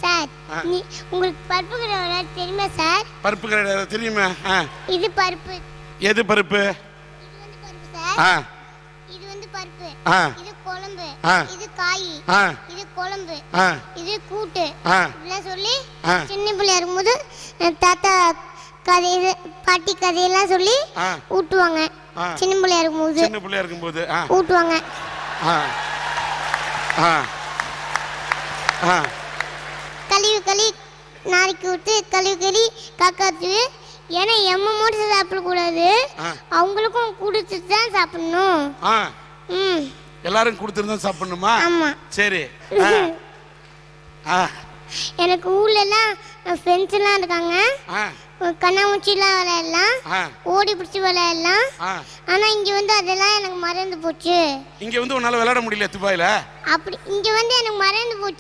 Sir உங்களுக்கு பருப்பு கடை விளையாட தெரியுமா சார்? பருப்பு கடை தெரியுமா? இது பருப்பு. எது பருப்பு? இது வந்து பருப்பு சார். இது வந்து பருப்பு. இது குழம்பு. இது காய். இது குழம்பு. இது கூட்டு. இதெல்லாம் சொல்லி சின்ன பிள்ளையா இருக்கும்போது தாத்தா கதை பாட்டி கதையெல்லாம் சொல்லி ஊட்டுவாங்க. சின்ன பிள்ளையா இருக்கும்போது ஊட்டுவாங்க. கழுவி நாளைக்கு விட்டு கழுவி காக்காத்து. ஏன்னா எம்ம மட்டும் சாப்பிடக்கூடாது, அவங்களுக்கும் கொடுத்துட்டு தான் சாப்பிடணும். எல்லாரும் கொடுத்துட்டு தான் சாப்பிடணுமா? ஆமா. சரி. எனக்கு ஊர்ல எல்லாம் ஃப்ரெண்ட்ஸ் எல்லாம் இருக்காங்க. கண்ணாமூச்சிலாம் விளையாடலாம், ஓடி பிடிச்சி விளையாடலாம். ஆனா இங்க வந்து அதெல்லாம் எனக்கு மறந்து போச்சு. இங்க வந்து உன்னால விளையாட முடியல துபாயில? அப்படி இங்க வந்து எனக்கு மறந்து போச்சு.